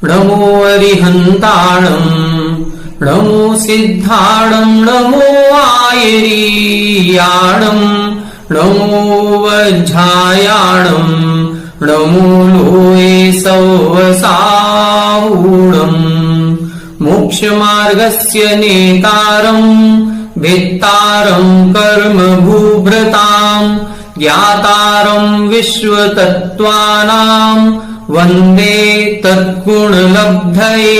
नमो अरिहन्ताणम् नमो सिद्धाणम् नमो आयरीयाणम् नमो वज्झायाणम् नमो लोये सौवसावूणम् मोक्षमार्गस्य नेतारम् भेत्तारम् कर्म भूभृताम् ज्ञातारम् विश्वतत्त्वानाम् वंदे तत्गुणलब्धये।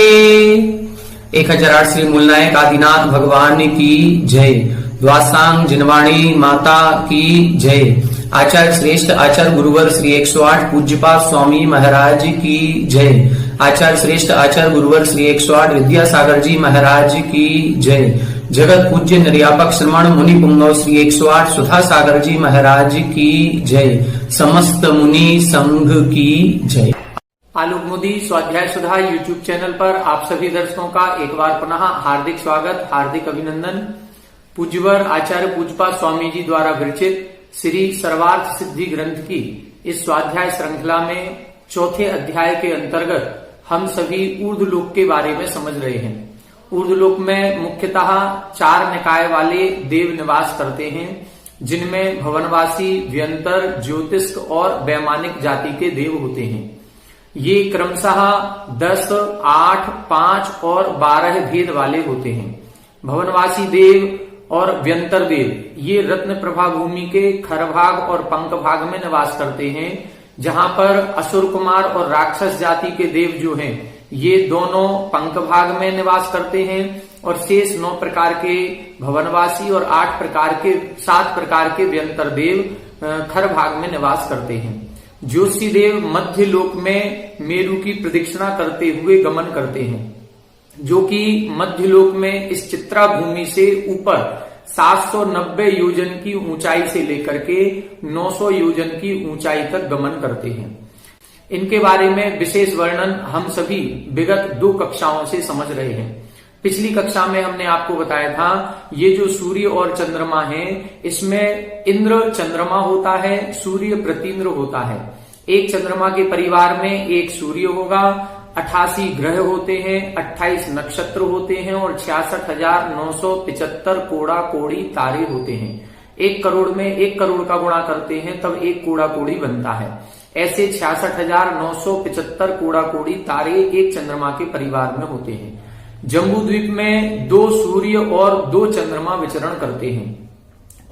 1008 श्री मूलनायक आदिनाथ भगवान की जय। द्वासांग जिनवाणी माता की जय। आचार्य श्रेष्ठ आचार्य गुरुवर श्री 108 पूज्यपाद स्वामी महाराज की जय। आचार्य श्रेष्ठ आचार्य गुरुवर श्री 108 विद्यासागर जी महाराज की जय। जगत पूज्य निर्यापक श्रमण मुनि पुंगव श्री 108 सुधा सागर जी महाराज की जय। समस्त मुनि संघ की जय। आलोक मोदी स्वाध्याय सुधा यूट्यूब चैनल पर आप सभी दर्शकों का एक बार पुनः हार्दिक स्वागत, हार्दिक अभिनंदन। पूज्यवर आचार्य पूज्यपाद स्वामी जी द्वारा विरचित श्री सर्वार्थ सिद्धि ग्रंथ की इस स्वाध्याय श्रृंखला में चौथे अध्याय के अंतर्गत हम सभी ऊर्ध्वलोक के बारे में समझ रहे हैं। ऊर्ध्वलोक में मुख्यतः 4 निकाय वाले देव निवास करते हैं, जिनमें भवनवासी, व्यंतर, ज्योतिष्क और वैमानिक जाति के देव होते हैं। ये क्रमशः 10, 8, 5 और 12 भेद वाले होते हैं। भवनवासी देव और व्यंतर देव ये रत्न प्रभा भूमि के खरभाग और पंख भाग में निवास करते हैं, जहां पर असुर कुमार और राक्षस जाति के देव जो हैं ये दोनों पंख भाग में निवास करते हैं और शेष 9 प्रकार के भवनवासी और 7 प्रकार के व्यंतर देव खर भाग में निवास करते हैं। ज्योतिषी देव मध्य लोक में मेरु की प्रदक्षिणा करते हुए गमन करते हैं, जो कि मध्य लोक में इस चित्रा भूमि से ऊपर 790 योजन की ऊंचाई से लेकर के 900 योजन की ऊंचाई तक गमन करते हैं। इनके बारे में विशेष वर्णन हम सभी विगत 2 कक्षाओं से समझ रहे हैं। पिछली कक्षा में हमने आपको बताया था ये जो सूर्य और चंद्रमा है, इसमें इंद्र चंद्रमा होता है, सूर्य प्रतीन्द्र होता है। एक चंद्रमा के परिवार में एक सूर्य होगा, 88 ग्रह होते हैं, 28 नक्षत्र होते हैं और 66,975 कोड़ा कोड़ी तारे होते हैं। 1 करोड़ में 1 करोड़ का गुणा करते हैं तब 1 कोड़ा कोड़ी बनता है। ऐसे 66,975 कोड़ा कोड़ी तारे एक चंद्रमा के परिवार में होते हैं। जम्बू द्वीप में 2 सूर्य और 2 चंद्रमा विचरण करते हैं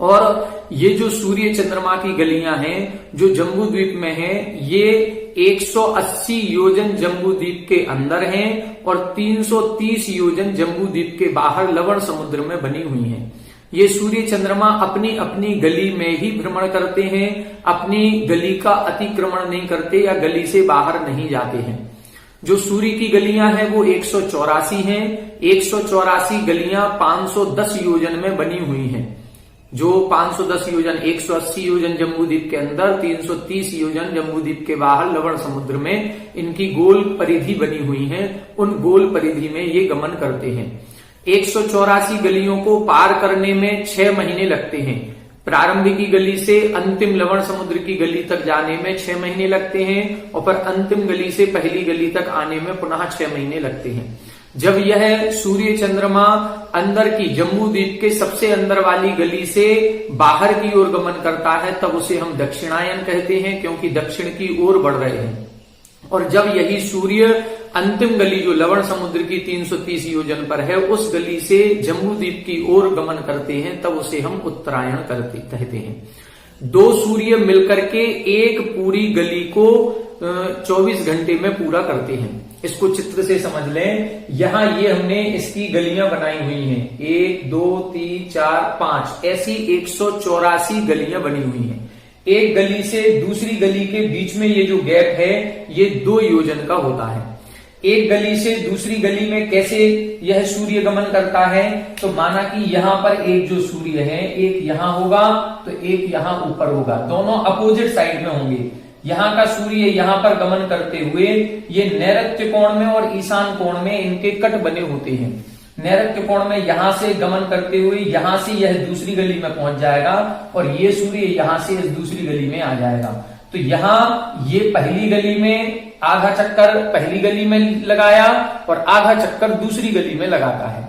और ये जो सूर्य चंद्रमा की गलियां हैं जो जम्बू द्वीप में हैं, ये 180 योजन जम्बू द्वीप के अंदर हैं और 330 योजन जम्बू द्वीप के बाहर लवण समुद्र में बनी हुई हैं। ये सूर्य चंद्रमा अपनी अपनी गली में ही भ्रमण करते हैं, अपनी गली का अतिक्रमण नहीं करते या गली से बाहर नहीं जाते हैं। जो सूर्य की गलियां हैं वो 184 हैं। 184 गलियां 510 योजन में बनी हुई हैं। जो 510 योजन 180 योजन जम्बूद्वीप के अंदर, 330 योजन जम्बूद्वीप के बाहर लवण समुद्र में इनकी गोल परिधि बनी हुई है। उन गोल परिधि में ये गमन करते हैं। 184 गलियों को पार करने में 6 महीने लगते हैं। प्रारंभिक गली से अंतिम लवण समुद्र की गली तक जाने में 6 महीने लगते हैं और फिर अंतिम गली से पहली गली तक आने में पुनः 6 महीने लगते हैं। जब यह सूर्य चंद्रमा अंदर की जम्बू द्वीप के सबसे अंदर वाली गली से बाहर की ओर गमन करता है तब उसे हम दक्षिणायन कहते हैं, क्योंकि दक्षिण की ओर बढ़ रहे हैं। और जब यही सूर्य अंतिम गली जो लवण समुद्र की 330 योजन पर है उस गली से जम्बू द्वीप की ओर गमन करते हैं तब उसे हम उत्तरायण कहते हैं। 2 सूर्य मिलकर के एक पूरी गली को 24 घंटे में पूरा करते हैं। इसको चित्र से समझ लें। यहां ये हमने इसकी गलियां बनाई हुई हैं, 1, 2, 3, 4, 5 ऐसी 184 गलियां बनी हुई हैं। एक गली से दूसरी गली के बीच में ये जो गैप है ये 2 योजन का होता है। एक गली से दूसरी गली में कैसे यह सूर्य गमन करता है, तो माना कि यहाँ पर एक जो सूर्य है एक यहाँ होगा तो एक यहाँ ऊपर होगा, दोनों अपोजिट साइड में होंगे। यहाँ का सूर्य यहाँ पर गमन करते हुए ये नैऋत्य कोण में और ईशान कोण में इनके कट बने होते हैं। नैऋत्य कोण में यहां से गमन करते हुए यहां से यह दूसरी गली में पहुंच जाएगा और ये सूर्य यहां से इस दूसरी गली में आ जाएगा। तो यहाँ ये पहली गली में आधा चक्कर पहली गली में लगाया और आधा चक्कर दूसरी गली में लगाता है।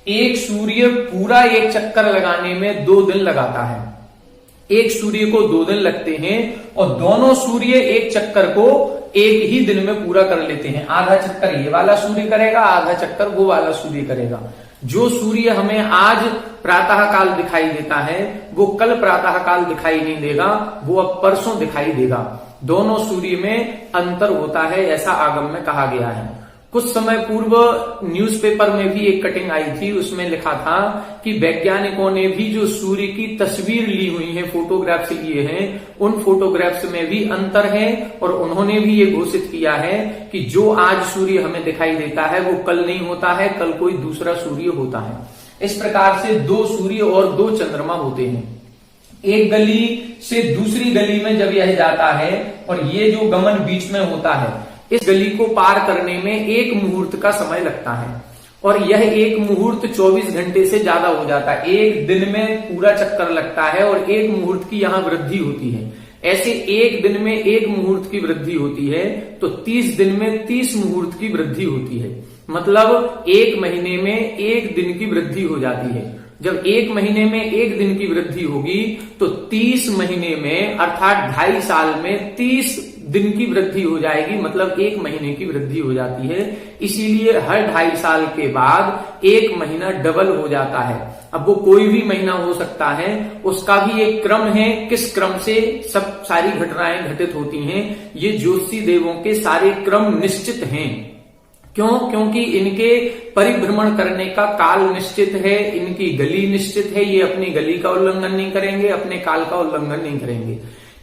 एक सूर्य पूरा एक चक्कर लगाने में 2 दिन लगाता है। एक सूर्य को 2 दिन लगते हैं और दोनों सूर्य एक चक्कर को एक ही दिन में पूरा कर लेते हैं। आधा चक्कर ये वाला सूर्य करेगा, आधा चक्कर वो वाला सूर्य करेगा। जो सूर्य हमें आज प्रातः काल दिखाई देता है वो कल प्रातः काल दिखाई नहीं देगा, वो अब परसों दिखाई देगा। दोनों सूर्य में अंतर होता है, ऐसा आगम में कहा गया है। कुछ समय पूर्व न्यूज़पेपर में भी एक कटिंग आई थी, उसमें लिखा था कि वैज्ञानिकों ने भी जो सूर्य की तस्वीर ली हुई है, फोटोग्राफ्स लिए हैं, उन फोटोग्राफ्स में भी अंतर है और उन्होंने भी ये घोषित किया है कि जो आज सूर्य हमें दिखाई देता है वो कल नहीं होता है, कल कोई दूसरा सूर्य होता है। इस प्रकार से 2 सूर्य और 2 चंद्रमा होते हैं। एक गली से दूसरी गली में जब यह जाता है और ये जो गमन बीच में होता है, इस गली को पार करने में 1 मुहूर्त का समय लगता है और यह 1 मुहूर्त 24 घंटे से ज्यादा हो जाता है। एक दिन में पूरा चक्कर लगता है और 1 मुहूर्त की यहाँ वृद्धि होती है। ऐसे एक दिन में 1 मुहूर्त की वृद्धि होती है तो 30 दिन में 30 मुहूर्त की वृद्धि होती है। मतलब 1 महीने में 1 दिन की वृद्धि हो जाती है। जब 1 महीने में 1 दिन की वृद्धि होगी तो 30 महीने में अर्थात 2.5 साल में 30 दिन की वृद्धि हो जाएगी, मतलब 1 महीने की वृद्धि हो जाती है। इसीलिए हर 2.5 साल के बाद 1 महीना डबल हो जाता है। अब वो कोई भी महीना हो सकता है, उसका भी एक क्रम है, किस क्रम से सब सारी घटनाएं घटित होती हैं। ये ज्योतिषी देवों के सारे क्रम निश्चित हैं। क्यों? क्योंकि इनके परिभ्रमण करने का काल निश्चित है, इनकी गली निश्चित है। ये अपनी गली का उल्लंघन नहीं करेंगे, अपने काल का उल्लंघन नहीं करेंगे।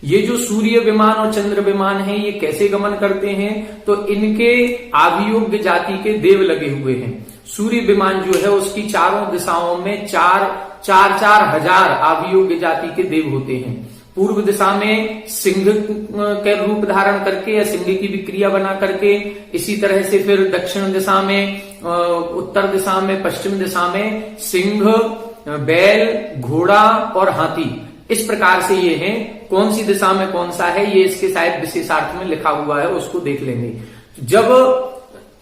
ये जो सूर्य विमान और चंद्र विमान है, ये कैसे गमन करते हैं? तो इनके आभियोग्य जाति के देव लगे हुए हैं। सूर्य विमान जो है उसकी चारों दिशाओं में 4 हजार आभियोग्य जाति के देव होते हैं। पूर्व दिशा में सिंह के रूप धारण करके या सिंह की विक्रिया बना करके, इसी तरह से फिर दक्षिण दिशा में, उत्तर दिशा में, पश्चिम दिशा में सिंह, बैल, घोड़ा और हाथी। इस प्रकार से ये हैं। कौन सी दिशा में कौन सा है ये इसके शायद विशेषार्थ में लिखा हुआ है, उसको देख लेंगे। जब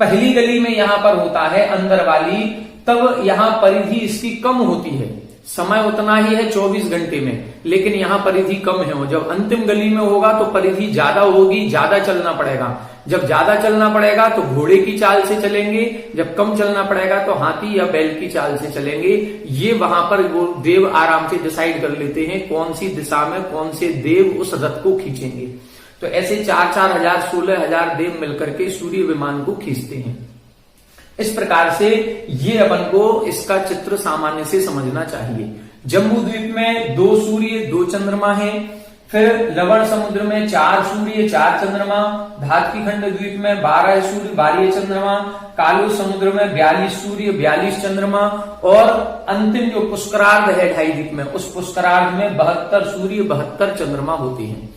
पहली गली में यहां पर होता है अंदर वाली, तब यहां परिधि इसकी कम होती है। समय उतना ही है 24 घंटे में, लेकिन यहां परिधि कम है। जब अंतिम गली में होगा तो परिधि ज्यादा होगी, ज्यादा चलना पड़ेगा। जब ज्यादा चलना पड़ेगा तो घोड़े की चाल से चलेंगे, जब कम चलना पड़ेगा तो हाथी या बैल की चाल से चलेंगे। ये वहां पर वो देव आराम से डिसाइड कर लेते हैं कौन सी दिशा में कौन से देव उस रथ को खींचेंगे। तो ऐसे 4 हजार 16 हजार देव मिलकर के सूर्य विमान को खींचते हैं। इस प्रकार से ये अपन को इसका चित्र सामान्य से समझना चाहिए। जम्बू द्वीप में 2 सूर्य 2 चंद्रमा हैं। फिर लवण समुद्र में 4 सूर्य 4 चंद्रमा। धात्कीखंड द्वीप में 12 सूर्य 12 चंद्रमा। कालू समुद्र में 42 सूर्य 42 चंद्रमा। और अंतिम जो पुष्करार्ध है 2.5 द्वीप में, उस पुष्करार्ध में 72 सूर्य 72 चंद्रमा होते हैं।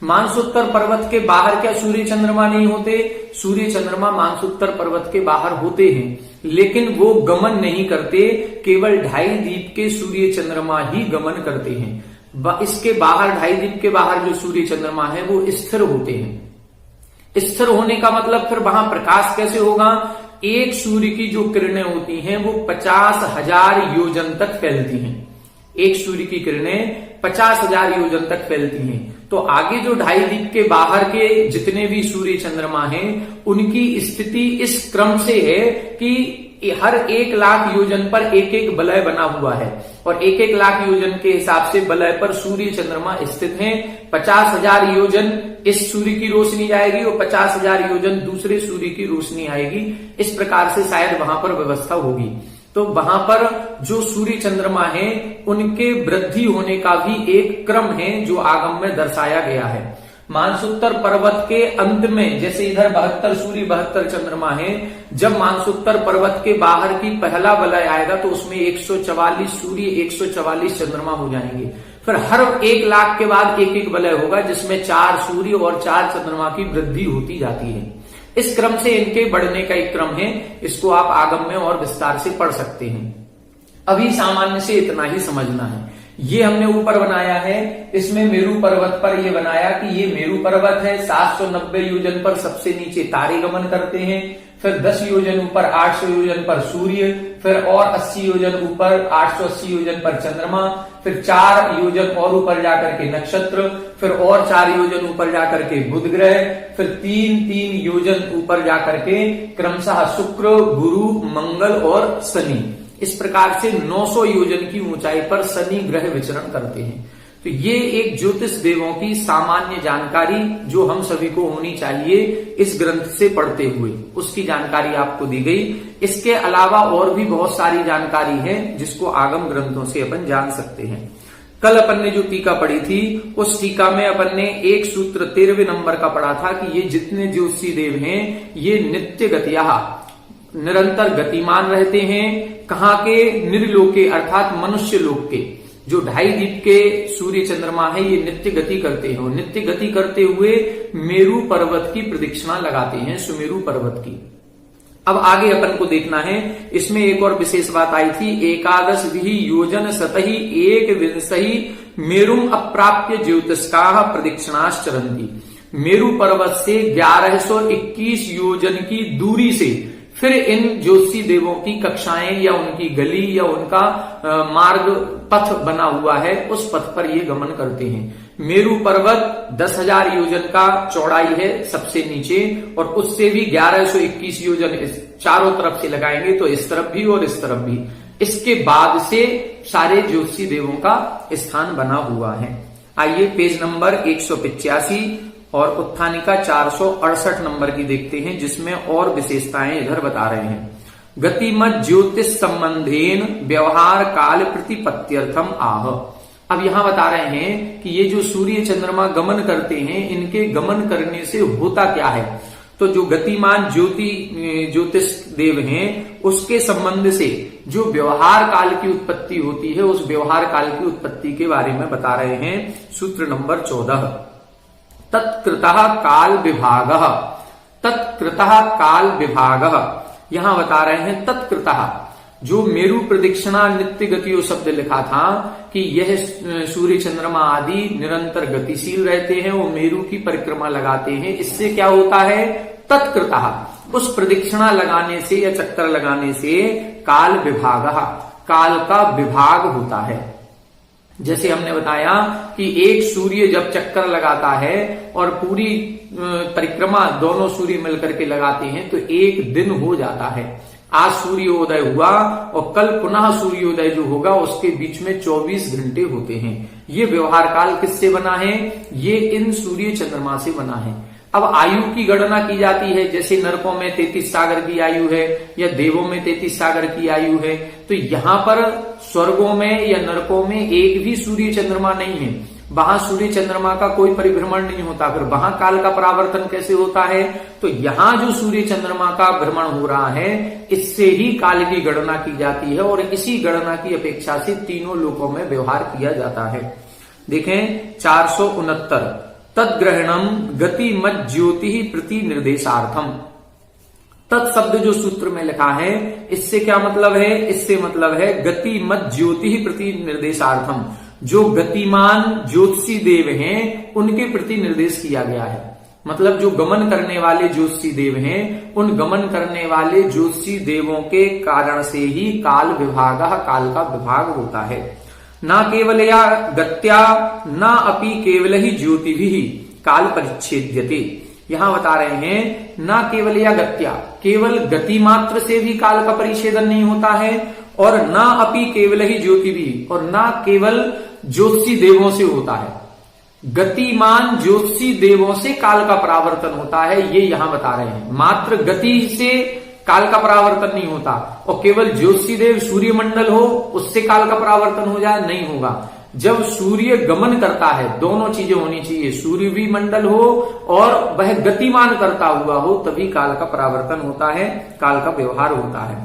मानसोत्तर पर्वत के बाहर क्या सूर्य चंद्रमा नहीं होते? सूर्य चंद्रमा मानसोत्तर पर्वत के बाहर होते हैं, लेकिन वो गमन नहीं करते। केवल 2.5 द्वीप के सूर्य चंद्रमा ही गमन करते हैं। इसके बाहर 2.5 द्वीप के बाहर जो सूर्य चंद्रमा है वो स्थिर होते हैं। स्थिर होने का मतलब फिर वहां प्रकाश कैसे होगा? एक सूर्य की जो किरणें होती हैं वो 50,000 योजन तक फैलती हैं। एक सूर्य की किरणें 50,000 योजन तक फैलती हैं। तो आगे जो 2.5 द्वीप के बाहर के जितने भी सूर्य चंद्रमा हैं उनकी स्थिति इस क्रम से है कि हर 1 लाख योजन पर एक एक वलय बना हुआ है और 1 लाख योजन के हिसाब से वलय पर सूर्य चंद्रमा स्थित हैं। 50,000 योजन इस सूर्य की रोशनी आएगी और 50,000 योजन दूसरे सूर्य की रोशनी आएगी। इस प्रकार से शायद वहां पर व्यवस्था होगी। तो वहां पर जो सूर्य चंद्रमा है उनके वृद्धि होने का भी एक क्रम है जो आगम में दर्शाया गया है। मानसोत्तर पर्वत के अंत में, जैसे इधर 72 सूर्य 72 चंद्रमा है, जब मानसोत्तर पर्वत के बाहर की पहला वलय आएगा तो उसमें 144 सूर्य 144 चंद्रमा हो जाएंगे। फिर हर 1 लाख के बाद एक एक वलय होगा जिसमें 4 सूर्य और 4 चंद्रमा की वृद्धि होती जाती है। इस क्रम से इनके बढ़ने का एक क्रम है। इसको आप आगम में और विस्तार से पढ़ सकते हैं। अभी सामान्य से इतना ही समझना है ये हमने ऊपर बनाया है, इसमें मेरू पर्वत पर ये बनाया कि ये मेरू पर्वत है, 790 योजन पर सबसे नीचे तारे गमन करते हैं, फिर 10 योजन ऊपर 800 योजन पर सूर्य, फिर और 80 योजन ऊपर 880 योजन पर चंद्रमा, फिर 4 योजन और ऊपर जाकर के नक्षत्र, फिर और 4 योजन ऊपर जाकर के बुध ग्रह, फिर 3-3 योजन ऊपर जाकर के क्रमशः शुक्र, गुरु, मंगल और शनि। इस प्रकार से 900 योजन की ऊंचाई पर शनि ग्रह विचरण करते हैं। तो ये एक ज्योतिष देवों की सामान्य जानकारी जो हम सभी को होनी चाहिए इस ग्रंथ से पढ़ते हुए, उसकी जानकारी आपको दी गई। इसके अलावा और भी बहुत सारी जानकारी है जिसको आगम ग्रंथों से अपन जान सकते हैं। कल अपन ने जो टीका पढ़ी थी उस टीका में अपन ने एक सूत्र 13वें नंबर का पढ़ा था कि ये जितने ज्योतिषी देव हैं ये नित्य गतिया निरंतर गतिमान रहते हैं। कहाँ के? निर्लोके अर्थात मनुष्य लोक के। जो 2.5 दीप के सूर्य चंद्रमा है ये नित्य गति करते हैं। नित्य गति करते हुए मेरू पर्वत की प्रदक्षिणा लगाते हैं, सुमेरु पर्वत की। अब आगे अपन को देखना है, इसमें एक और विशेष बात आई थी, 11 योजन सतही 1 मेरुम अप्राप्य ज्योतिष्का प्रदक्षिणाश्चरन्ति। मेरू पर्वत से 1121 योजन की दूरी से फिर इन ज्योतिषी देवों की कक्षाएं या उनकी गली या उनका मार्ग पथ बना हुआ है, उस पथ पर ये गमन करते हैं। मेरू पर्वत 10,000 योजन का चौड़ाई है सबसे नीचे, और उससे भी 1121 योजन चारों तरफ से लगाएंगे तो इस तरफ भी और इस तरफ भी। इसके बाद से सारे ज्योतिषी देवों का स्थान बना हुआ है। आइए पेज नंबर 185 और उत्थानिका 468 नंबर की देखते हैं, जिसमें और विशेषताएं इधर बता रहे हैं। गतिमत ज्योतिष संबंधेन व्यवहार काल प्रतिपत्त्यर्थम आह। अब यहां बता रहे हैं कि ये जो सूर्य चंद्रमा गमन करते हैं, इनके गमन करने से होता क्या है। तो जो गतिमान ज्योतिष देव हैं उसके संबंध से जो व्यवहार काल की उत्पत्ति होती है, उस व्यवहार काल की उत्पत्ति के बारे में बता रहे हैं। सूत्र नंबर 14, तत्कृतः काल विभागः। तत्कृतः काल विभागः, यहां बता रहे हैं तत्कृतः। जो मेरू प्रदक्षिणा नित्य गतियो शब्द लिखा था कि यह सूर्य चंद्रमा आदि निरंतर गतिशील रहते हैं, वो मेरू की परिक्रमा लगाते हैं। इससे क्या होता है? तत्कृतः, उस प्रदक्षिणा लगाने से या चक्कर लगाने से काल विभागः, काल का विभाग होता है। जैसे हमने बताया कि एक सूर्य जब चक्कर लगाता है और पूरी परिक्रमा दोनों सूर्य मिलकर के लगाते हैं तो एक दिन हो जाता है। आज सूर्योदय हुआ और कल पुनः सूर्योदय जो होगा उसके बीच में 24 घंटे होते हैं। ये व्यवहार काल किससे बना है? ये इन सूर्य चंद्रमा से बना है। अब आयु की गणना की जाती है, जैसे नरकों में 33 सागर की आयु है या देवों में 33 सागर की आयु है। तो यहाँ पर स्वर्गों में या नरकों में एक भी सूर्य चंद्रमा नहीं है, वहां सूर्य चंद्रमा का कोई परिभ्रमण नहीं होता। फिर वहां काल का परावर्तन कैसे होता है? तो यहाँ जो सूर्य चंद्रमा का भ्रमण हो रहा है इससे ही काल की गणना की जाती है, और इसी गणना की अपेक्षा से तीनों लोकों में व्यवहार किया जाता है। देखें 469, तद्ग्रहणम गति मत ज्योति प्रति निर्देशार्थम। तत्शब्द जो सूत्र में लिखा है इससे क्या मतलब है? इससे मतलब है गति मत ज्योति प्रति निर्देशार्थम। जो गतिमान ज्योतिषी देव हैं उनके प्रति निर्देश किया गया है। मतलब जो गमन करने वाले ज्योतिषी देव हैं, उन गमन करने वाले ज्योतिषी देवों के कारण से ही काल विभाग, काल का विभाग होता है। न केवल या गत्या न अपि केवल ही ज्योति भी काल परिच्छेद्यते। यहां बता रहे हैं न केवल या गत्या, केवल गति मात्र से भी काल का परिच्छेदन नहीं होता है, और न अपि केवल ही ज्योति भी, और न केवल ज्योतिषी देवों से होता है। गतिमान ज्योतिषी देवों से काल का परावर्तन होता है, ये यहां बता रहे हैं। मात्र गति से काल का परावर्तन नहीं होता, और केवल ज्योतिषी देव सूर्य मंडल हो उससे काल का परावर्तन हो जाए, नहीं होगा। जब सूर्य गमन करता है, दोनों चीजें होनी चाहिए, सूर्य भी मंडल हो और वह गतिमान करता हुआ हो, तभी काल का परावर्तन होता है, काल का व्यवहार होता है।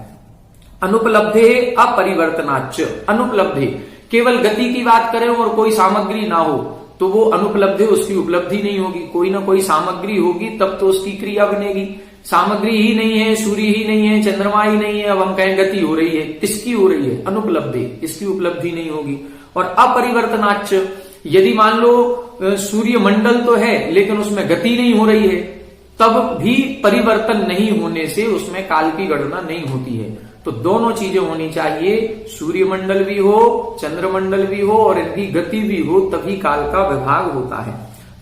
अनुपलब्धे अपरिवर्तनाच्च। अनुपलब्धे, केवल गति की बात करें और कोई सामग्री ना हो तो वो अनुपलब्धि, उसकी उपलब्धि नहीं होगी। कोई ना कोई सामग्री होगी तब तो उसकी क्रिया बनेगी। सामग्री ही नहीं है, सूर्य ही नहीं है, चंद्रमा ही नहीं है, अब हम कहें गति हो रही है, किसकी हो रही है? अनुपलब्धि, इसकी उपलब्धि नहीं होगी। और अपरिवर्तनाच्च, यदि मान लो सूर्य मंडल तो है लेकिन उसमें गति नहीं हो रही है, तब भी परिवर्तन नहीं होने से उसमें काल की गणना नहीं होती है। तो दोनों चीजें होनी चाहिए, सूर्यमंडल भी हो, चंद्रमंडल भी हो और इनकी गति भी हो, तभी काल का विभाग होता है।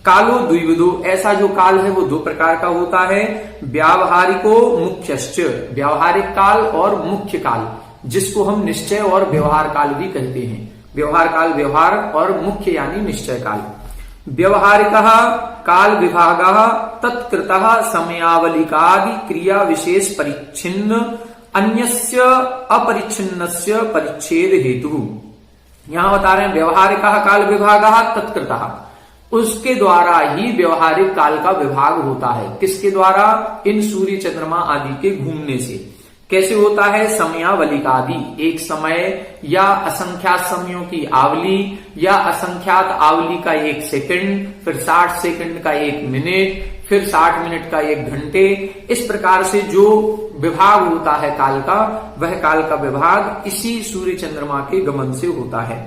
कालो द्विविधो, ऐसा जो काल है वो दो प्रकार का होता है। व्यावहारिको मुख्यश्च, व्यावहारिक काल और मुख्य काल, जिसको हम निश्चय और व्यवहार काल भी कहते हैं। व्यवहार काल व्यवहार और मुख्य यानी निश्चय काल। व्यवहारिक काल विभाग तत्कृत समयावलिकादि क्रिया विशेष परिच्छिन्न अन्यस्य अपरिच्छिन्नस्य परिच्छेद हेतु। यहां बता रहे हैं व्यवहारिक काल विभाग तत्कृत, उसके द्वारा ही व्यवहारिक काल का विभाग होता है। किसके द्वारा? इन सूर्य चंद्रमा आदि के घूमने से। कैसे होता है? समयावलिकादि, एक समय या असंख्यात समयों की आवली या असंख्यात आवली का एक सेकंड, फिर 60 सेकंड का एक मिनट, फिर 60 मिनट का एक घंटे, इस प्रकार से जो विभाग होता है काल का, वह काल का विभाग इसी सूर्य चंद्रमा के गमन से होता है।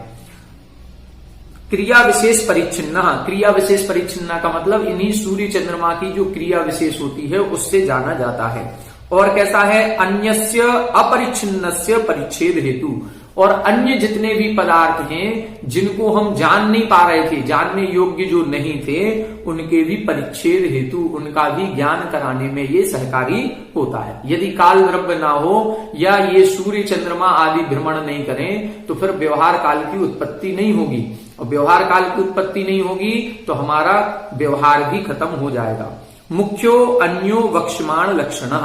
क्रिया विशेष परिच्छिन्न, क्रिया विशेष परिच्छिन्न का मतलब इन्हीं सूर्य चंद्रमा की जो क्रिया विशेष होती है उससे जाना जाता है। और कैसा है? अन्यस्य अपरिच्छिन्नस्य परिच्छेद हेतु, और अन्य जितने भी पदार्थ हैं जिनको हम जान नहीं पा रहे थे, जानने योग्य जो नहीं थे, उनके भी परिच्छेद हेतु, उनका भी ज्ञान कराने में ये सहकारी होता है। यदि काल द्रव्य ना हो या ये सूर्य चंद्रमा आदि भ्रमण नहीं करें तो फिर व्यवहार काल की उत्पत्ति नहीं होगी, और व्यवहार काल की उत्पत्ति नहीं होगी तो हमारा व्यवहार भी खत्म हो जाएगा। मुख्यो अन्यो वक्ष्यमाण लक्षण,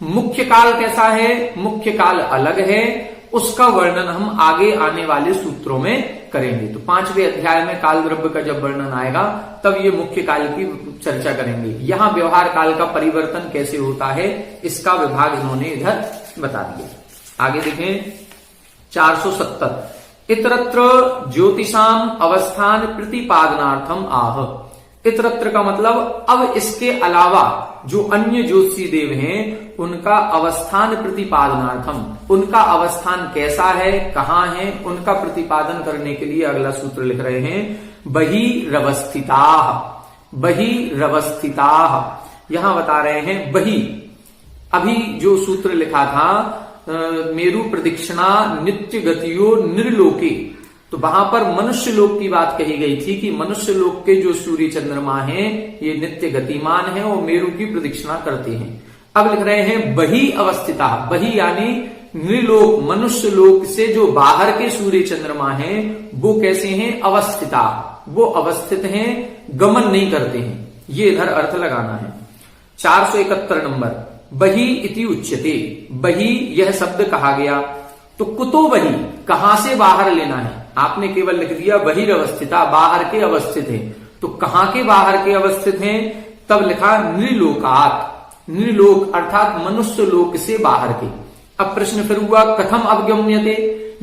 मुख्य काल कैसा है? मुख्य काल अलग है, उसका वर्णन हम आगे आने वाले सूत्रों में करेंगे। तो 5वें अध्याय में काल द्रव्य का जब वर्णन आएगा तब ये मुख्य काल की चर्चा करेंगे। यहां व्यवहार काल का परिवर्तन कैसे होता है इसका विभाग इन्होंने इधर बता दिया। आगे देखें 470, इतरत्र ज्योतिषाम अवस्थान प्रतिपादनार्थम आह। इतरत्र का मतलब अब इसके अलावा जो अन्य ज्योतिषी देव हैं उनका अवस्थान प्रतिपादनार्थम, उनका अवस्थान कैसा है, कहां है, उनका प्रतिपादन करने के लिए अगला सूत्र लिख रहे हैं बहिरवस्थिता। बहिरवस्थिता यहां बता रहे हैं बहि, अभी जो सूत्र लिखा था मेरु प्रदक्षिणा नित्य गतियो निर्लोके, तो वहां पर मनुष्य लोक की बात कही गई थी कि मनुष्य लोक के जो सूर्य चंद्रमा हैं ये नित्य गतिमान हैं और मेरु की प्रदक्षिणा करते हैं। अब लिख रहे हैं बहि अवस्थिता, बहि यानी नृलोक, मनुष्य लोक से जो बाहर के सूर्य चंद्रमा हैं वो कैसे हैं? अवस्थिता, वो अवस्थित हैं, गमन नहीं करते हैं। ये इधर अर्थ लगाना है। 471 नंबर, बहि इति उच्यते, बहि यह शब्द कहा गया, तो कुतो बहि, कहां से बाहर लेना है? आपने केवल लिख दिया बहिरवस्थिता, बाहर के अवस्थित है, तो कहां के बाहर के अवस्थित हैं? तब लिखा नृलोकात, नृलोक अर्थात मनुष्य लोक से बाहर के। अब प्रश्न फिर हुआ कथम अवगम्यते,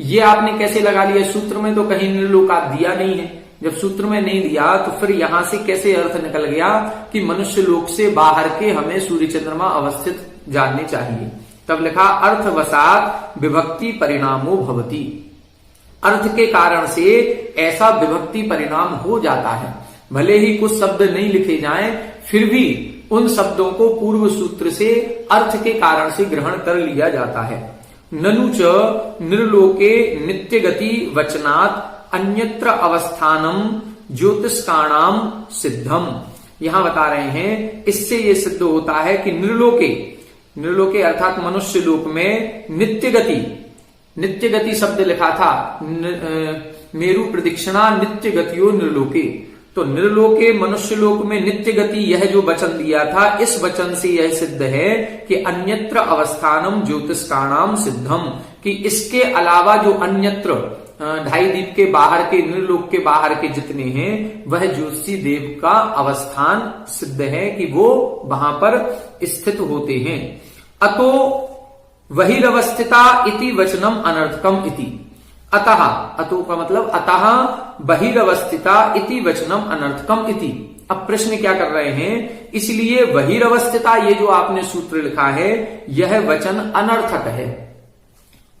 ये आपने कैसे लगा लिया? सूत्र में तो कहीं नृलोकात दिया नहीं है, जब सूत्र में नहीं दिया तो फिर यहां से कैसे अर्थ निकल गया कि मनुष्य लोक से बाहर के हमें सूर्य चंद्रमा अवस्थित जानने चाहिए? तब लिखा अर्थवसात विभक्ति परिणामो भवति, अर्थ के कारण से ऐसा विभक्ति परिणाम हो जाता है। भले ही कुछ शब्द नहीं लिखे जाएं, फिर भी उन शब्दों को पूर्व सूत्र से अर्थ के कारण से ग्रहण कर लिया जाता है। ननु च निर्लोके नित्य गति वचनात् अन्यत्र अवस्थानम ज्योतिष्काणाम सिद्धम, यहां बता रहे हैं इससे ये सिद्ध होता है कि निर्लोके, निर्लोके अर्थात मनुष्य लोक में नित्य गति, नित्य गति शब्द लिखा था मेरु प्रदक्षिणा नित्य गतियो निर्लोके, तो निर्लोके मनुष्य लोक में नित्य गति यह जो वचन दिया था, इस वचन से यह सिद्ध है कि अन्यत्र अवस्थानम ज्योतिष्काणाम सिद्धम, कि इसके अलावा जो अन्यत्र 2.5 दीप के बाहर के, निर्लोक के बाहर के जितने हैं वह ज्योतिषी देव का अवस्थान सिद्ध है कि वो वहां पर स्थित होते हैं। अतो बहिरवस्थिता इति वचनम अनर्थकम इति, अतः, अतो का मतलब अतः बहिरवस्थिता इति वचनम अनर्थकम इति। अब प्रश्न क्या कर रहे हैं, इसलिए बहिरवस्थिता ये जो आपने सूत्र लिखा है यह वचन अनर्थक है।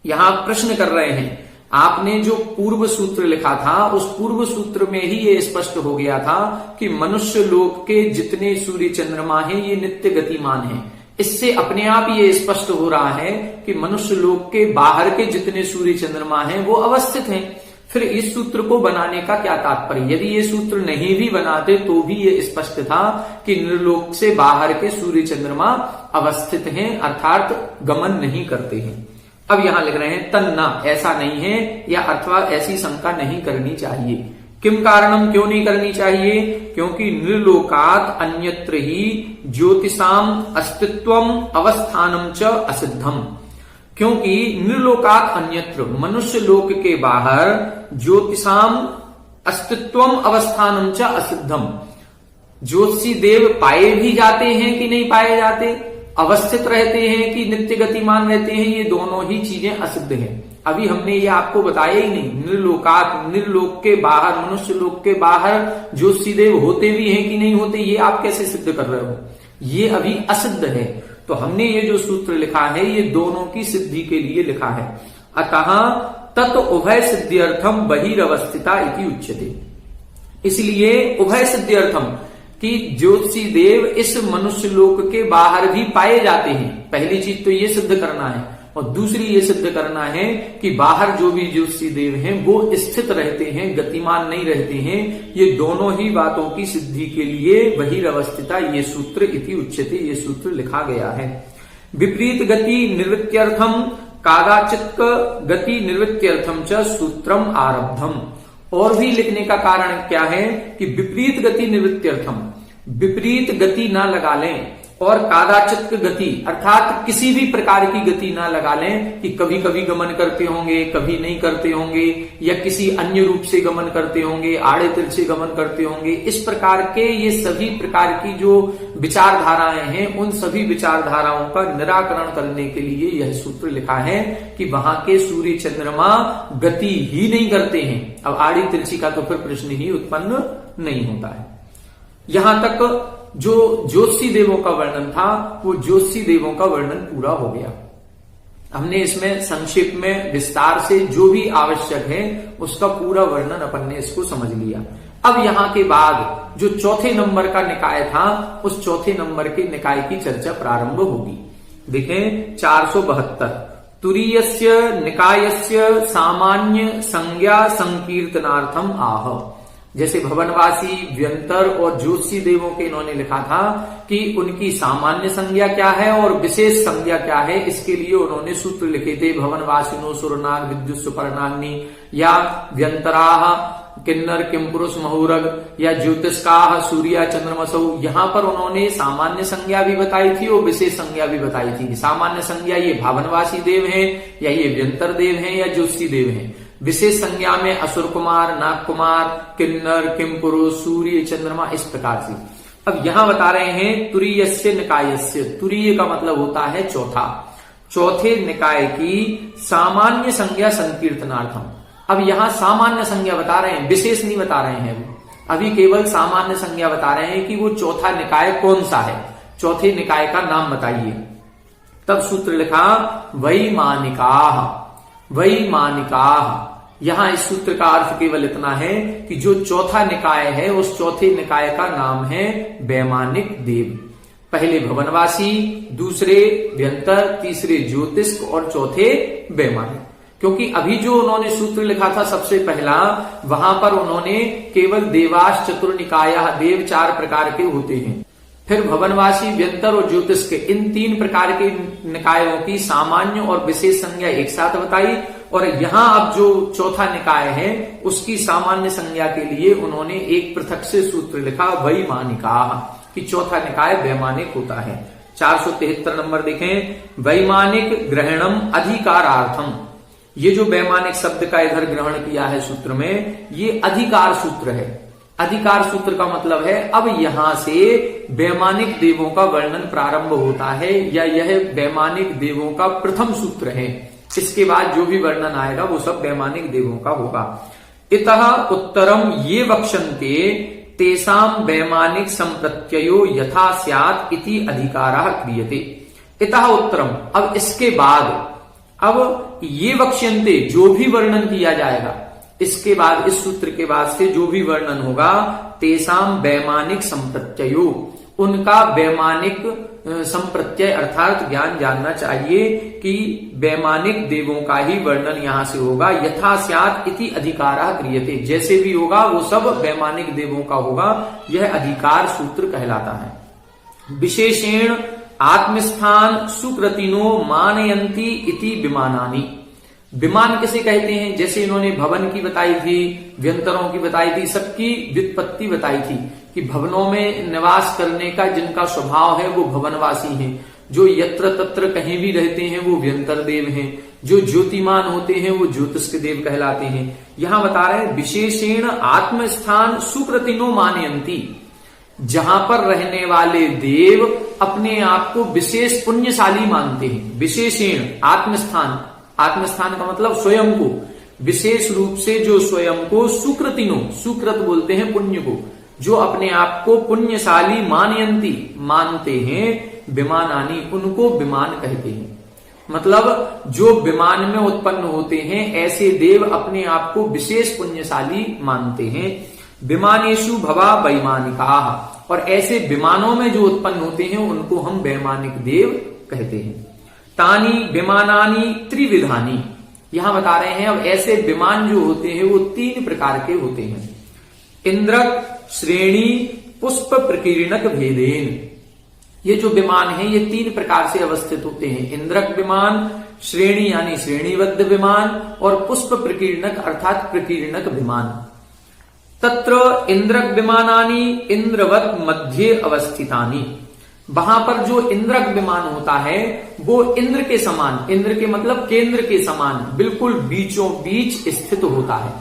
यहां प्रश्न कर रहे हैं, आपने जो पूर्व सूत्र लिखा था उस पूर्व सूत्र में ही ये स्पष्ट हो गया था कि मनुष्य लोक के जितने सूर्य चंद्रमा हैं ये नित्य गतिमान हैं। इससे अपने आप ये स्पष्ट हो रहा है कि मनुष्य लोक के बाहर के जितने सूर्य चंद्रमा हैं वो अवस्थित हैं। फिर इस सूत्र को बनाने का क्या तात्पर्य, यदि ये सूत्र नहीं भी बनाते तो भी ये स्पष्ट था कि निर्लोक से बाहर के सूर्य चंद्रमा अवस्थित हैं, अर्थात गमन नहीं करते हैं। अब यहां लिख रहे हैं तन्ना, ऐसा नहीं है या अथवा ऐसी शंका नहीं करनी चाहिए। किम कारणम, क्यों नहीं करनी चाहिए, क्योंकि निर्लोकात अन्यत्र ही ज्योतिषाम अस्तित्वम अवस्थानम च असिद्धम। क्योंकि निर्लोकात अन्यत्र, मनुष्य लोक के बाहर, ज्योतिषाम अस्तित्वम अवस्थानम च असिद्धम, ज्योतिषी देव पाए भी जाते हैं कि नहीं पाए जाते, अवस्थित रहते हैं कि नित्य गतिमान रहते हैं, ये दोनों ही चीजें असिद्ध हैं। अभी हमने ये आपको बताया ही नहीं। निर्लोकात, निर्लोक के बाहर, मनुष्य लोक के बाहर ज्योतिषी देव होते भी हैं कि नहीं होते, ये आप कैसे सिद्ध कर रहे हो, ये अभी असिद्ध है। तो हमने ये जो सूत्र लिखा है ये दोनों की सिद्धि के लिए लिखा है। अतः तत् उभय सिद्ध्यर्थम बहिरवस्थिता इति उच्यते। इसलिए उभय सिद्ध्यर्थम कि ज्योतिषी देव इस मनुष्य लोक के बाहर भी पाए जाते हैं, पहली चीज तो ये सिद्ध करना है। और दूसरी ये सिद्ध करना है कि बाहर जो भी ज्योतिषी देव हैं वो स्थित रहते हैं, गतिमान नहीं रहते हैं। ये दोनों ही बातों की सिद्धि के लिए बहिरवस्थिता ये सूत्र इति उच्यते, ये सूत्र लिखा गया है। विपरीत गति निवृत्त्यर्थम कादाचित् गति निवृत्त्यर्थम च सूत्रम आरब्धम। और भी लिखने का कारण क्या है कि विपरीत गति निवृत्त्यर्थम, विपरीत गति ना लगा लें, और कादाचित् गति अर्थात किसी भी प्रकार की गति ना लगा लें कि कभी कभी गमन करते होंगे, कभी नहीं करते होंगे, या किसी अन्य रूप से गमन करते होंगे, आड़े तिरछे गमन करते होंगे। इस प्रकार के ये सभी प्रकार की जो विचारधाराएं हैं उन सभी विचारधाराओं का निराकरण करने के लिए यह सूत्र लिखा है कि वहां के सूर्य चंद्रमा गति ही नहीं करते हैं। अब आड़ी तिरछी का तो फिर प्रश्न ही उत्पन्न नहीं होता है। यहां तक जो ज्योतिषी देवों का वर्णन था वो ज्योतिषी देवों का वर्णन पूरा हो गया। हमने इसमें संक्षेप में विस्तार से जो भी आवश्यक है उसका पूरा वर्णन अपन ने इसको समझ लिया। अब यहां के बाद जो चौथे नंबर का निकाय था उस चौथे नंबर के निकाय की चर्चा प्रारंभ होगी। देखें 472 तुरीयस्य निकायस्य सामान्य संज्ञा संकीर्तनार्थम आह। जैसे भवनवासी, व्यंतर और ज्योतिषी देवों के इन्होंने लिखा था कि उनकी सामान्य संज्ञा क्या है और विशेष संज्ञा क्या है, इसके लिए उन्होंने सूत्र लिखे थे। भवनवासिनो सुरनाग विद्युत सुपर्णाग्नि, या व्यंतराह किन्नर किमपुरुष महुरग, या ज्योतिष्काह सूर्या चंद्रमसौ। यहां पर उन्होंने सामान्य संज्ञा भी बताई थी और विशेष संज्ञा भी बताई थी। सामान्य संज्ञा ये भावनवासी देव हैं, या ये व्यंतर देव हैं, या ज्योतिषी देव हैं। विशेष संज्ञा में असुर कुमार, नाग कुमार, किन्नर, किमपुरुष, सूर्य, चंद्रमा, इस प्रकार से। अब यहां बता रहे हैं तुरीयस्य निकायस्य। तुरीय का मतलब होता है चौथा, चौथे निकाय की सामान्य संज्ञा संकीर्तनार्थम। अब यहां सामान्य संज्ञा बता रहे हैं, विशेष नहीं बता रहे हैं। अभी केवल सामान्य संज्ञा बता रहे हैं कि वो चौथा निकाय कौन सा है, चौथे निकाय का नाम बताइए। तब सूत्र लिखा वैमानिकाः। वैमानिकाः, यहां इस सूत्र का अर्थ केवल इतना है कि जो चौथा निकाय है उस चौथे निकाय का नाम है वैमानिक देव। पहले भवनवासी, दूसरे व्यंतर, तीसरे ज्योतिष और चौथे वैमानिक। क्योंकि अभी जो उन्होंने सूत्र लिखा था सबसे पहला, वहां पर उन्होंने केवल देवास चतुर्निकाया, देव 4 प्रकार के होते हैं। फिर भवनवासी, व्यंतर और ज्योतिष के इन 3 प्रकार के निकायों की सामान्य और विशेष संज्ञा एक साथ बताई। और यहां अब जो चौथा निकाय है उसकी सामान्य संज्ञा के लिए उन्होंने एक पृथक से सूत्र लिखा वैमानिकाः, कि चौथा निकाय वैमानिक होता है। 473 नंबर देखें, वैमानिक ग्रहणम अधिकारार्थम। ये जो वैमानिक शब्द का इधर ग्रहण किया है सूत्र में, ये अधिकार सूत्र है। अधिकार सूत्र का मतलब है अब यहां से वैमानिक देवों का वर्णन प्रारंभ होता है, या यह वैमानिक देवों का प्रथम सूत्र है। इसके बाद जो भी वर्णन आएगा वो सब वैमानिक देवों का होगा। इतः उत्तरम ये वक्षन्ते तेषां वैमानिक संप्रत्ययो यथा स्यात् इति अधिकारः क्रियते। इतः उत्तरम, अब इसके बाद, अब ये वक्ष्यन्ते जो भी वर्णन किया जाएगा, इसके बाद इस सूत्र के बाद से जो भी वर्णन होगा, तेषां वैमानिक संप्रत्ययो, उनका वैमानिक संप्रत्यय अर्थात ज्ञान जानना चाहिए कि वैमानिक देवों का ही वर्णन यहां से होगा। यथा स्यात् इति अधिकारः क्रियते, जैसे भी होगा वो सब वैमानिक देवों का होगा, यह अधिकार सूत्र कहलाता है। विशेषेण आत्मस्थान सुकृतिनो मानयन्ति इति विमानानि, विमान किसे कहते हैं? जैसे इन्होंने भवन की बताई थी, व्यंतरों की बताई थी, सबकी व्युत्पत्ति बताई थी कि भवनों में निवास करने का जिनका स्वभाव है वो भवनवासी हैं, जो यत्र तत्र कहीं भी रहते हैं वो व्यंतर देव हैं, जो ज्योतिमान होते हैं वो ज्योतिष्क देव कहलाते हैं। यहां बता रहे हैं विशेषेण आत्मस्थान सुकृतिनो मानयन्ति, जहां पर रहने वाले देव अपने आप को विशेष पुण्यशाली मानते हैं। विशेषेण आत्मस्थान, आत्मस्थान का मतलब स्वयं को, विशेष रूप से जो स्वयं को सुकृतिनो, सुकृत बोलते हैं पुण्य को, जो अपने आप को पुण्यशाली मानयंती मानते हैं, विमानानी, उनको विमान कहते हैं। मतलब जो विमान में उत्पन्न होते हैं ऐसे देव अपने आप को विशेष पुण्यशाली मानते हैं। विमानेषु भवा वैमानिकाः, और ऐसे विमानों में जो उत्पन्न होते हैं उनको हम वैमानिक देव कहते हैं। तानी विमानानी त्रिविधानी, यहां बता रहे हैं अब ऐसे विमान जो होते हैं वो 3 प्रकार के होते हैं। इंद्रक, श्रेणी, पुष्प प्रकीर्णक भेदेन, ये जो विमान है ये 3 प्रकार से अवस्थित होते हैं। इंद्रक विमान, श्रेणी यानी श्रेणीबद्ध विमान, और पुष्प प्रकीर्णक अर्थात प्रकीर्णक विमान। तत्र इंद्रक विमानानि इंद्रवत मध्य अवस्थितानि, वहां पर जो इंद्रक विमान होता है वो इंद्र के समान, इंद्र के मतलब केंद्र के समान बिल्कुल बीचों बीच स्थित होता है।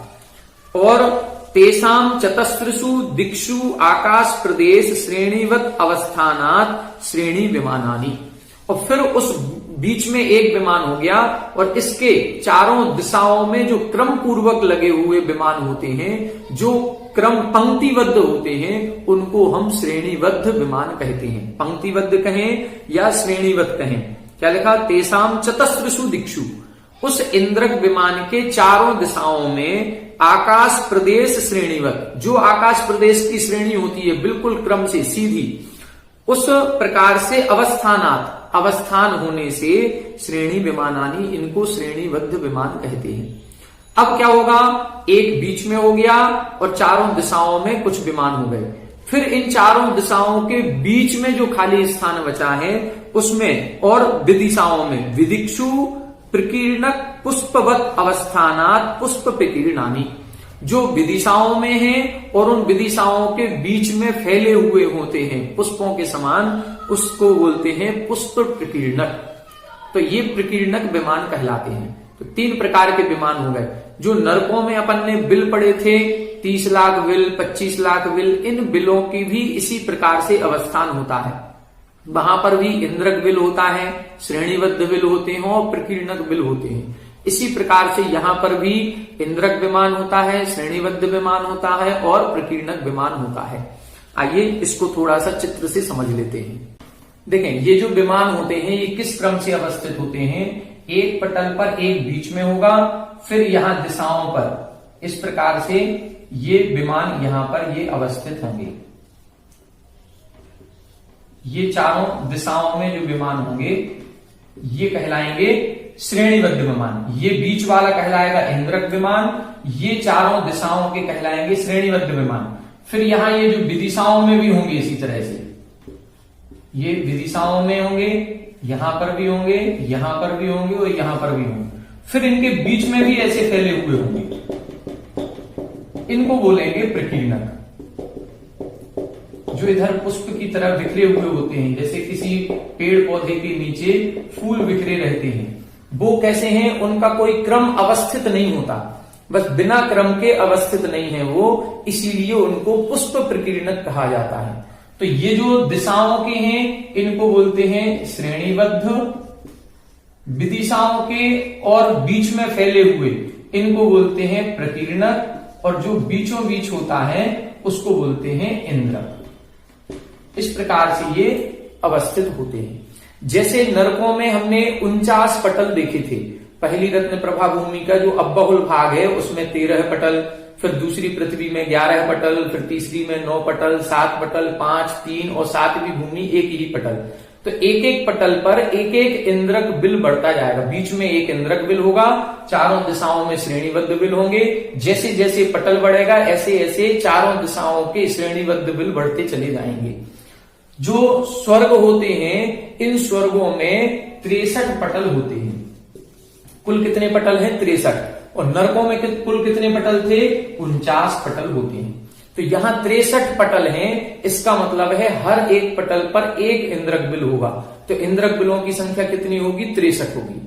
और तेषां चतस्रसु दिक्षु आकाश प्रदेश श्रेणीवत अवस्थानात् श्रेणी विमानानि, और फिर उस बीच में एक विमान हो गया और इसके चारों दिशाओं में जो क्रम पूर्वक लगे हुए विमान होते हैं, जो क्रम पंक्तिबद्ध होते हैं, उनको हम श्रेणीबद्ध विमान कहते हैं। पंक्तिबद्ध कहें या श्रेणीबद्ध कहें। क्या लिखा? तेषां चतस्रसु दिक्षु, उस इंद्रक विमान के चारों दिशाओं में आकाश प्रदेश श्रेणीवत, जो आकाश प्रदेश की श्रेणी होती है बिल्कुल क्रम से सीधी, उस प्रकार से अवस्थानात, अवस्थान होने से श्रेणी विमानानी, इनको श्रेणीबद्ध विमान कहते हैं। अब क्या होगा? एक बीच में हो गया और चारों दिशाओं में कुछ विमान हो गए। फिर इन चारों दिशाओं के बीच में जो खाली स्थान बचा है उसमें और विदिशाओं में विदिक्षु प्रकीर्णक पुष्पवत अवस्थानात पुष्प प्रकीर्णानी, जो विदिशाओं में हैं और उन विदिशाओं के बीच में फैले हुए होते हैं पुष्पों के समान, उसको बोलते हैं पुष्प प्रकीर्णक। तो ये प्रकीर्णक विमान कहलाते हैं। तो 3 प्रकार के विमान हो गए। जो नरकों में अपन ने बिल पड़े थे, 30 लाख बिल, 25 लाख बिल, इन बिलों की भी इसी प्रकार से अवस्थान होता है। वहां पर भी इंद्रक बिल होता है, श्रेणीबद्ध बिल होते हैं और प्रकीर्णक बिल होते हैं। इसी प्रकार से यहां पर भी इंद्रक विमान होता है, श्रेणीबद्ध विमान होता है और प्रकीर्णक विमान होता है। आइए इसको थोड़ा सा चित्र से समझ लेते हैं। देखें, ये जो विमान होते हैं ये किस क्रम से अवस्थित होते हैं? एक पटल पर एक बीच में होगा, फिर यहां दिशाओं पर इस प्रकार से ये विमान यहां पर ये अवस्थित होंगे। ये चारों दिशाओं में जो विमान होंगे ये कहलाएंगे श्रेणीबद्ध विमान। ये बीच वाला कहलाएगा इंद्रक विमान, ये चारों दिशाओं के कहलाएंगे श्रेणीबद्ध विमान। फिर यहां ये जो विदिशाओं में भी होंगे इसी तरह से, ये विदिशाओं में होंगे, यहां पर भी होंगे, यहां पर भी होंगे और यहां पर भी होंगे। फिर इनके बीच में भी ऐसे फैले हुए होंगे, इनको बोलेंगे प्रकीर्णक। जो इधर पुष्प की तरह बिखरे हुए होते हैं, जैसे किसी पेड़ पौधे के नीचे फूल बिखरे रहते हैं, वो कैसे हैं? उनका कोई क्रम अवस्थित नहीं होता, बस बिना क्रम के अवस्थित नहीं है वो, इसीलिए उनको पुष्प प्रकीर्णक कहा जाता है। तो ये जो दिशाओं के हैं इनको बोलते हैं श्रेणीबद्ध, विदिशाओं के और बीच में फैले हुए इनको बोलते हैं प्रकीर्णक, और जो बीचों बीच होता है उसको बोलते हैं इंद्रक। इस प्रकार से ये अवस्थित होते हैं। जैसे नरकों में हमने 49 पटल देखे थे। पहली रत्न प्रभा भूमि का जो अबहुल भाग है उसमें 13 पटल, फिर दूसरी पृथ्वी में 11 पटल, फिर तीसरी में 9 पटल, 7 पटल, 5, 3 और 7वीं भूमि एक ही पटल। तो एक एक पटल पर एक एक इंद्रक बिल बढ़ता जाएगा। बीच में एक इंद्रक बिल होगा, चारों दिशाओं में श्रेणीबद्ध बिल होंगे। जैसे जैसे पटल बढ़ेगा ऐसे ऐसे चारों दिशाओं के श्रेणीबद्ध बिल बढ़ते चले जाएंगे। जो स्वर्ग होते हैं, इन स्वर्गों में 63 पटल होते हैं। कुल कितने पटल हैं? 63। और नरकों में कुल कितने पटल थे? 49 पटल होते हैं। तो यहां 63 पटल हैं, इसका मतलब है हर एक पटल पर एक इंद्रक बिल होगा। तो इंद्रक बिलों की संख्या कितनी होगी? 63 होगी।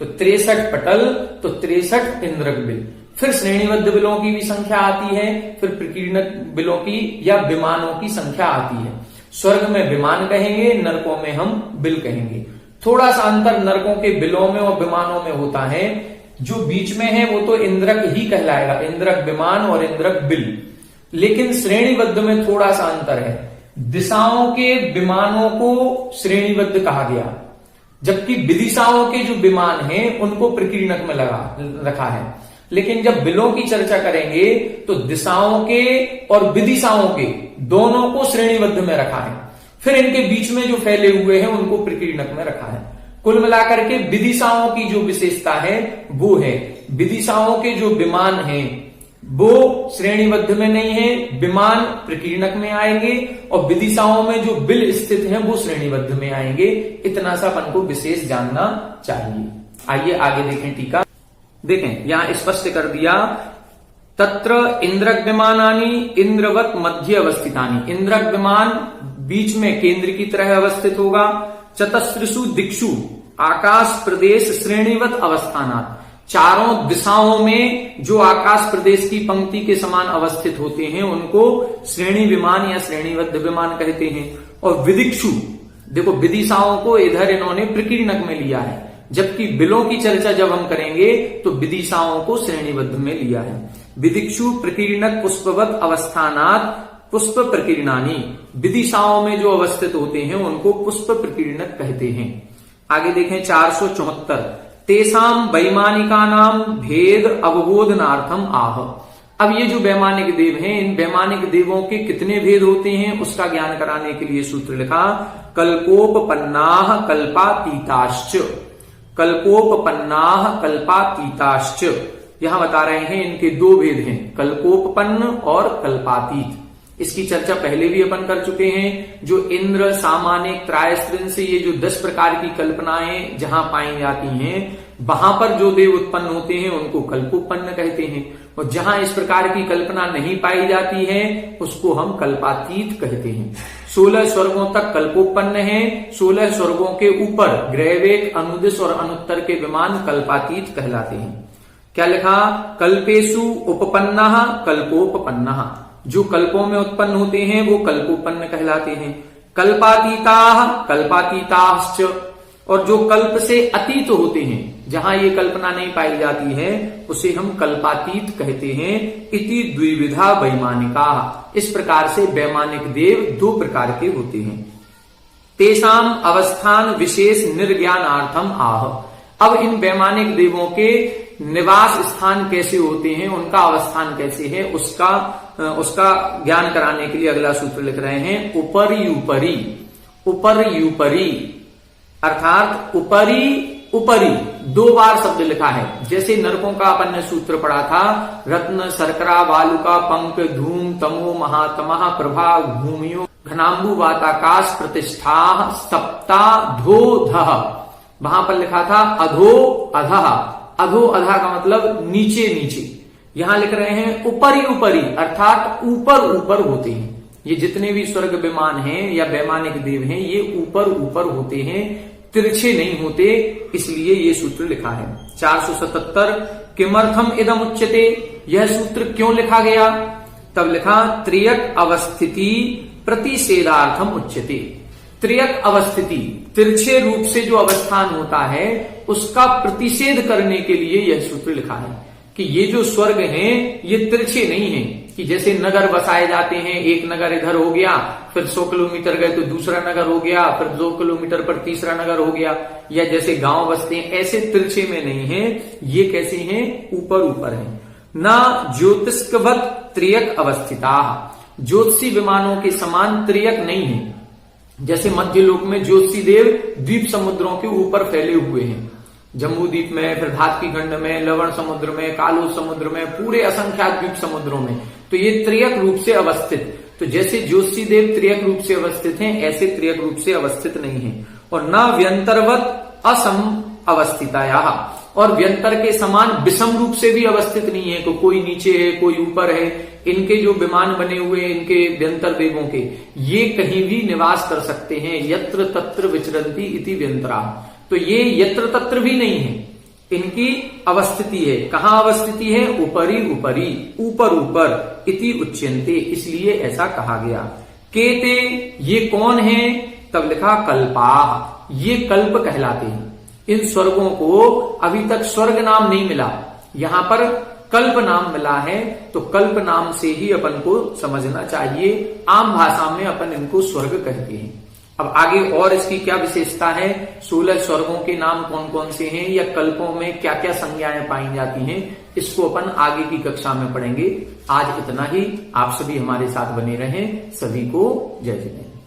तो 63 पटल तो 63 इंद्रक बिल। फिर श्रेणीबद्ध बिलों की भी संख्या आती है, फिर प्रकीर्णक बिलों की या विमानों की संख्या आती है। स्वर्ग में विमान कहेंगे, नरकों में हम बिल कहेंगे। थोड़ा सा अंतर नरकों के बिलों में और विमानों में होता है। जो बीच में है वो तो इंद्रक ही कहलाएगा, इंद्रक विमान और इंद्रक बिल। लेकिन श्रेणीबद्ध में थोड़ा सा अंतर है। दिशाओं के विमानों को श्रेणीबद्ध कहा गया, जबकि विदिशाओं के जो विमान हैं उनको प्रकीर्णक में रखा है। लेकिन जब बिलों की चर्चा करेंगे तो दिशाओं के और विदिशाओं के दोनों को श्रेणीबद्ध में रखा है। फिर इनके बीच में जो फैले हुए हैं उनको प्रकीर्णक में रखा है। कुल मिलाकर के विदिशाओं की जो विशेषता है वो है, विदिशाओं के जो विमान हैं वो श्रेणीबद्ध में नहीं है, विमान प्रकीर्णक में आएंगे, और विदिशाओं में जो बिल स्थित हैं वो श्रेणीबद्ध में आएंगे। इतना सा अपन को विशेष जानना चाहिए। आइए आगे देखें टीका। देखें यहां स्पष्ट कर दिया, तत्र इंद्रक विमानानि इंद्रवत मध्य अवस्थितानि। इंद्रक विमान बीच में केंद्र की तरह अवस्थित होगा। चतस्रसु दिक्षु आकाश प्रदेश श्रेणीवत अवस्थानात्। चारों दिशाओं में जो आकाश प्रदेश की पंक्ति के समान अवस्थित होते हैं उनको श्रेणी विमान या श्रेणीबद्ध विमान कहते हैं। और विदिक्षु, देखो विदिशाओं को इधर इन्होंने प्रकीर्णक में लिया है, जबकि बिलों की चर्चा जब हम करेंगे तो विदिशाओं को श्रेणीबद्ध में लिया है। विदिक्षु प्रकीर्णक पुष्पवत अवस्थानात् पुष्प प्रकीर्णानी। विदिशाओं में जो अवस्थित होते हैं उनको पुष्प प्रकीर्णक कहते हैं। आगे देखें 474, तेसाम वैमानिका नाम भेद अवबोधनार्थम आह। अब ये जो वैमानिक देव हैं, इन वैमानिक देवों के कितने भेद होते हैं उसका ज्ञान कराने के लिए सूत्र लिखा, कल्पोपपन्नाः कल्पातीताश्च। कल्पोपपन्नाः कल्पातीताश्च। यहां बता रहे हैं इनके दो भेद हैं, कल्पोपपन्न और कल्पातीत। इसकी चर्चा पहले भी अपन कर चुके हैं। जो इंद्र सामान्य त्रायस्त्रिन से ये जो 10 प्रकार की कल्पनाएं जहां पाई जाती हैं, वहां पर जो देव उत्पन्न होते हैं उनको कल्पोपन्न कहते हैं, और जहां इस प्रकार की कल्पना नहीं पाई जाती है उसको हम कल्पातीत कहते हैं। 16 स्वर्गों तक कल्पोपन्न है, 16 स्वर्गों के ऊपर ग्रहवेग, अनुदिश और अनुत्तर के विमान कल्पातीत कहलाते हैं। क्या लिखा, कल्पेशु उपपन्नः कल्पोपपन्नः। जो कल्पों में उत्पन्न होते हैं वो कल्पोपन्न कहलाते हैं। कल्पातीताः कल्पातीताश्च। और जो कल्प से अतीत होते हैं, जहां ये कल्पना नहीं पाई जाती है, उसे हम कल्पातीत कहते हैं। इति द्विविधा वैमानिका। इस प्रकार से वैमानिक देव 2 प्रकार के होते हैं। तेषाम अवस्थान विशेष निर्ज्ञानार्थम आह। अब इन वैमानिक देवों के निवास स्थान कैसे होते हैं, उनका अवस्थान कैसे है, उसका ज्ञान कराने के लिए अगला सूत्र लिख रहे हैं, उपरि उपरि। उपरि उपरि अर्थात उपरि उपरि 2 बार शब्द लिखा है। जैसे नरकों का अपन ने सूत्र पढ़ा था, रत्न शर्करा बालुका पंक धूम तमो महातमः प्रभा भूमियो घनाम्बु वाताकाश प्रतिष्ठा सप्ता धो धः। वहां पर लिखा था अधो अधः। अधो अधा का मतलब नीचे नीचे। यहां लिख रहे हैं उपरि उपरि अर्थात ऊपर ऊपर होते हैं। ये जितने भी स्वर्ग विमान हैं या वैमानिक देव हैं ये ऊपर ऊपर होते हैं, तिरछे नहीं होते, इसलिए ये सूत्र लिखा है। 477, किमर्थम इदम उच्यते। यह सूत्र क्यों लिखा गया? तब लिखा, त्रियक अवस्थिति प्रतिषेधार्थम उच्यते। त्रियक अवस्थिति, तिरछे रूप से जो अवस्थान होता है उसका प्रतिषेध करने के लिए यह सूत्र लिखा है कि ये जो स्वर्ग हैं ये तिरछे नहीं हैं, कि कि जैसे नगर बसाए जाते हैं, एक नगर इधर हो गया, फिर 100 किलोमीटर गए तो दूसरा नगर हो गया, फिर 2 किलोमीटर पर तीसरा नगर हो गया, या जैसे गांव बसते हैं, ऐसे तिरछे में नहीं है, ये कैसे हैं, ऊपर ऊपर है। ना ज्योतिष्कवत त्रियक अवस्थिता, ज्योतिषी विमानों के समान त्रियक नहीं है। जैसे मध्य लोक में ज्योतिषी देव द्वीप समुद्रों के ऊपर फैले हुए हैं, जम्बू द्वीप में, फिर धातकी खंड में, लवण समुद्र में, कालो समुद्र में, पूरे असंख्यात द्वीप समुद्रों में, तो ये त्रियक रूप से अवस्थित। तो जैसे ज्योतिषी देव त्रियक रूप से अवस्थित हैं, ऐसे त्रियक रूप से अवस्थित नहीं है। और न व्यंतरवत असम अवस्थिताया, और व्यंतर के समान विषम रूप से भी अवस्थित नहीं है, तो कोई नीचे है, कोई ऊपर है। इनके जो विमान बने हुए इनके व्यंतर देवों के, ये कहीं भी निवास कर सकते हैं। यत्र तत्र विचरंती इति व्यंतरा, तो ये यत्र तत्र भी नहीं है, इनकी अवस्थिति है। कहां अवस्थिति है, ऊपरी ऊपरी, ऊपर ऊपर, इति उच्यन्ते, इसलिए ऐसा कहा गया। केते, ये कौन है, तब लिखा कल्पा, ये कल्प कहलाते हैं। इन स्वर्गों को अभी तक स्वर्ग नाम नहीं मिला, यहां पर कल्प नाम मिला है, तो कल्प नाम से ही अपन को समझना चाहिए। आम भाषा में अपन इनको स्वर्ग कहते हैं। अब आगे और इसकी क्या विशेषता है, 16 स्वर्गों के नाम कौन कौन से हैं, या कल्पों में क्या क्या संज्ञाएं पाई जाती हैं, इसको अपन आगे की कक्षा में पढ़ेंगे। आज इतना ही, आप सभी हमारे साथ बने रहें। सभी को जय जय।